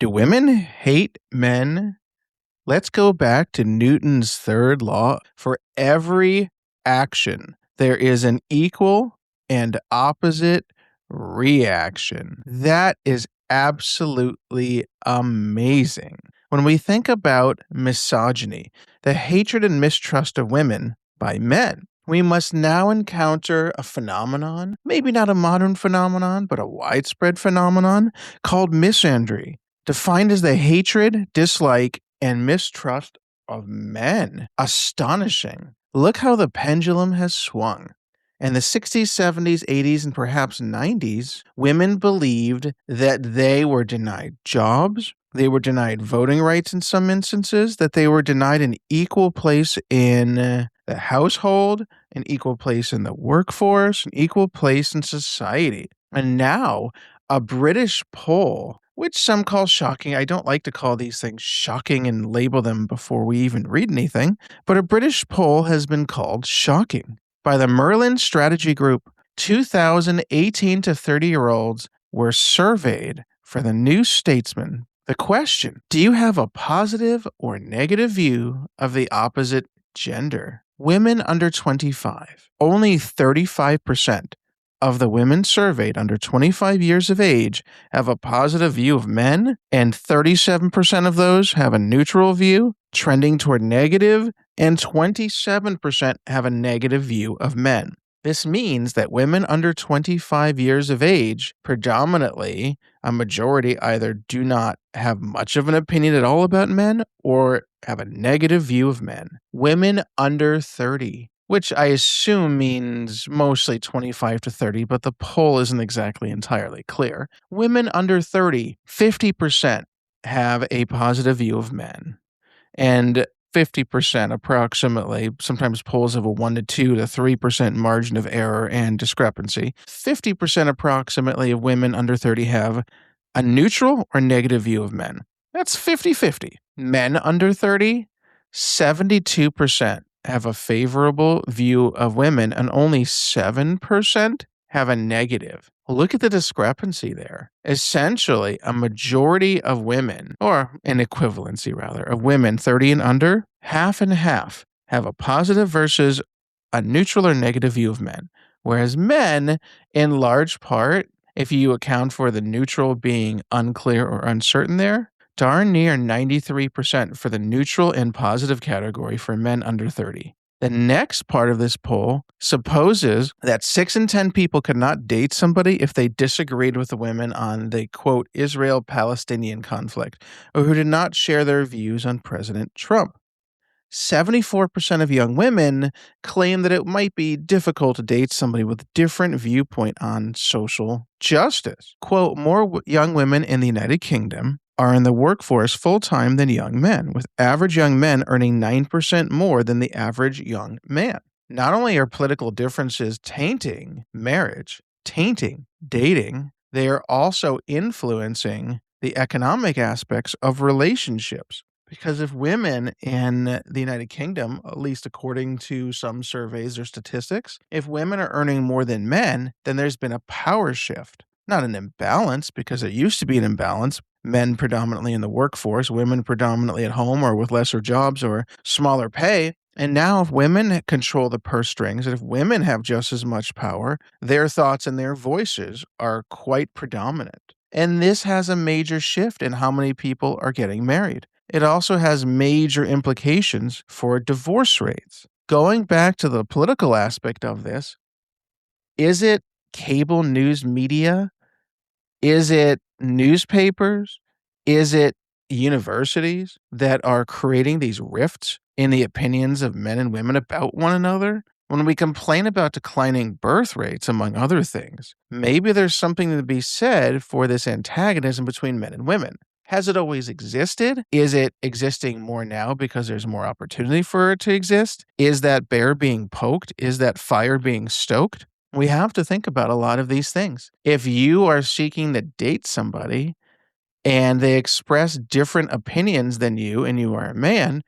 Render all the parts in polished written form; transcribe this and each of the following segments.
Do women hate men? Let's go back to Newton's third law. For every action, there is an equal and opposite reaction. That is absolutely amazing. When we think about misogyny, the hatred and mistrust of women by men, we must now encounter a phenomenon, maybe not a modern phenomenon, but a widespread phenomenon called misandry, defined as the hatred, dislike, and mistrust of men. Astonishing. Look how the pendulum has swung. In the 60s, 70s, 80s, and perhaps 90s, women believed that they were denied jobs, they were denied voting rights in some instances, that they were denied an equal place in the household, an equal place in the workforce, an equal place in society. And now, a British poll, which some call shocking. I don't like to call these things shocking and label them before we even read anything, but a British poll has been called shocking by the Merlin Strategy Group. 2,018 to 30-year-olds were surveyed for the New Statesman. The question: do you have a positive or negative view of the opposite gender? Women under 25, only 35% of the women surveyed under 25 years of age have a positive view of men, and 37% of those have a neutral view, trending toward negative, and 27% have a negative view of men. This means that women under 25 years of age, predominantly, a majority either do not have much of an opinion at all about men or have a negative view of men. Women under 30, which I assume means mostly 25 to 30, but the poll isn't exactly entirely clear. Women under 30, 50% have a positive view of men. And 50% approximately, sometimes polls have a 1 to 2 to 3% margin of error and discrepancy. 50% approximately of women under 30 have a neutral or negative view of men. That's 50-50. Men under 30, 72% have a favorable view of women, and only 7% have a negative. Look at the discrepancy there. Essentially, a majority of women, or an equivalency rather, of women 30 and under, half and half, have a positive versus a neutral or negative view of men. Whereas men, in large part, if you account for the neutral being unclear or uncertain there, darn near 93% for the neutral and positive category for men under 30. The next part of this poll supposes that 6 in 10 people could not date somebody if they disagreed with the women on the, quote, Israel-Palestinian conflict, or who did not share their views on President Trump. 74% of young women claim that it might be difficult to date somebody with a different viewpoint on social justice. Quote, more young women in the United Kingdom are in the workforce full-time than young men, with average young men earning 9% more than the average young man. Not only are political differences tainting marriage, tainting dating, they are also influencing the economic aspects of relationships. Because if women in the United Kingdom, at least according to some surveys or statistics, if women are earning more than men, then there's been a power shift. Not an imbalance, because there used to be an imbalance. Men predominantly in the workforce, women predominantly at home or with lesser jobs or smaller pay. And now if women control the purse strings, and if women have just as much power, their thoughts and their voices are quite predominant. And this has a major shift in how many people are getting married. It also has major implications for divorce rates. Going back to the political aspect of this, is it cable news media? Is it newspapers? Is it universities that are creating these rifts in the opinions of men and women about one another? When we complain about declining birth rates, among other things, maybe there's something to be said for this antagonism between men and women. Has it always existed? Is it existing more now because there's more opportunity for it to exist? Is that bear being poked? Is that fire being stoked? We have to think about a lot of these things. If you are seeking to date somebody and they express different opinions than you and you are a man,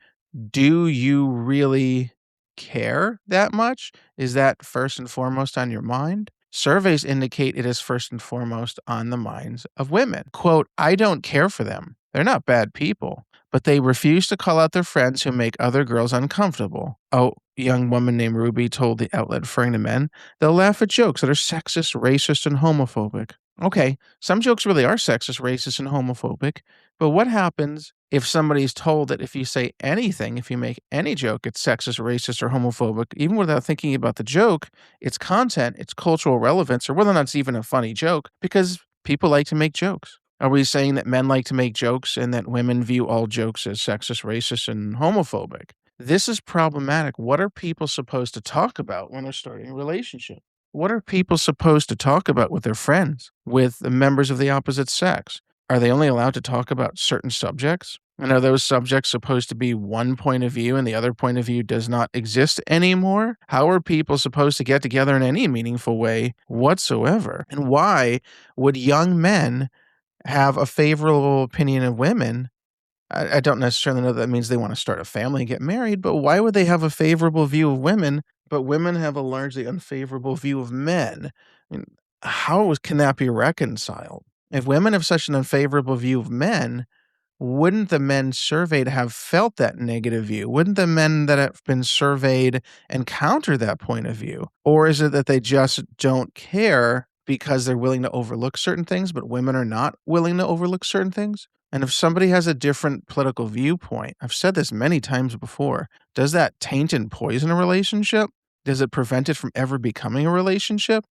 do you really care that much? Is that first and foremost on your mind? Surveys indicate it is first and foremost on the minds of women. Quote, I don't care for them. They're not bad people, but they refuse to call out their friends who make other girls uncomfortable. A young woman named Ruby told the outlet referring to men, they'll laugh at jokes that are sexist, racist, and homophobic. Okay, some jokes really are sexist, racist, and homophobic, but what happens if somebody's told that if you say anything, if you make any joke, it's sexist, racist, or homophobic, even without thinking about the joke, its content, its cultural relevance, or whether or not it's even a funny joke, because people like to make jokes. Are we saying that men like to make jokes and that women view all jokes as sexist, racist, and homophobic? This is problematic. What are people supposed to talk about when they're starting a relationship? What are people supposed to talk about with their friends, with the members of the opposite sex? Are they only allowed to talk about certain subjects? And are those subjects supposed to be one point of view and the other point of view does not exist anymore? How are people supposed to get together in any meaningful way whatsoever? And why would young men have a favorable opinion of women? I don't necessarily know that means they want to start a family and get married, but why would they have a favorable view of women, but women have a largely unfavorable view of men? I mean, can that be reconciled? If women have such an unfavorable view of men, wouldn't the men surveyed have felt that negative view? Wouldn't the men that have been surveyed encounter that point of view? Or is it that they just don't care because they're willing to overlook certain things, but women are not willing to overlook certain things? And if somebody has a different political viewpoint, I've said this many times before, does that taint and poison a relationship? Does it prevent it from ever becoming a relationship?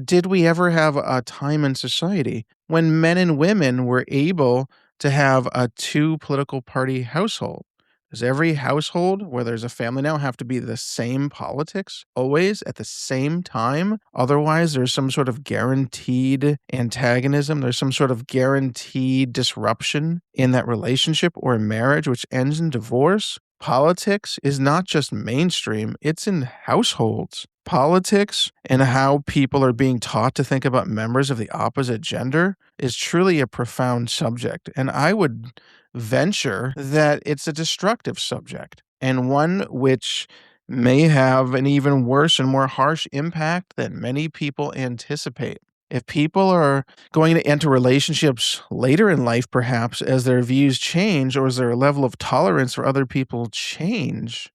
Did we ever have a time in society when men and women were able to have a two political party household? Does every household where there's a family now have to be the same politics always at the same time? Otherwise, there's some sort of guaranteed antagonism. There's some sort of guaranteed disruption in that relationship or marriage, which ends in divorce. Politics is not just mainstream, it's in households. Politics and how people are being taught to think about members of the opposite gender is truly a profound subject. And I would venture that it's a destructive subject and one which may have an even worse and more harsh impact than many people anticipate. If people are going to enter relationships later in life, perhaps as their views change or as their level of tolerance for other people change,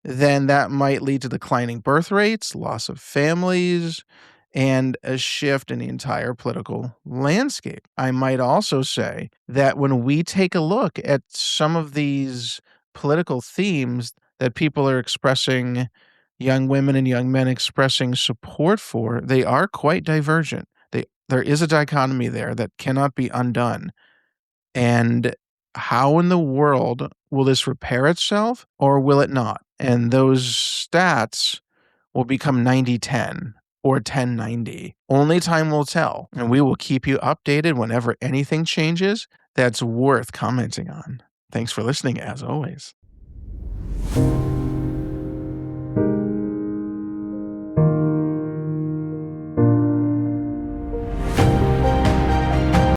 then that might lead to declining birth rates, loss of families, and a shift in the entire political landscape. I might also say that when we take a look at some of these political themes that people are expressing, young women and young men expressing support for, they are quite divergent. There is a dichotomy there that cannot be undone. And how in the world will this repair itself or will it not? And those stats will become 90-10 or 10-90. Only time will tell. And we will keep you updated whenever anything changes that's worth commenting on. Thanks for listening, as always.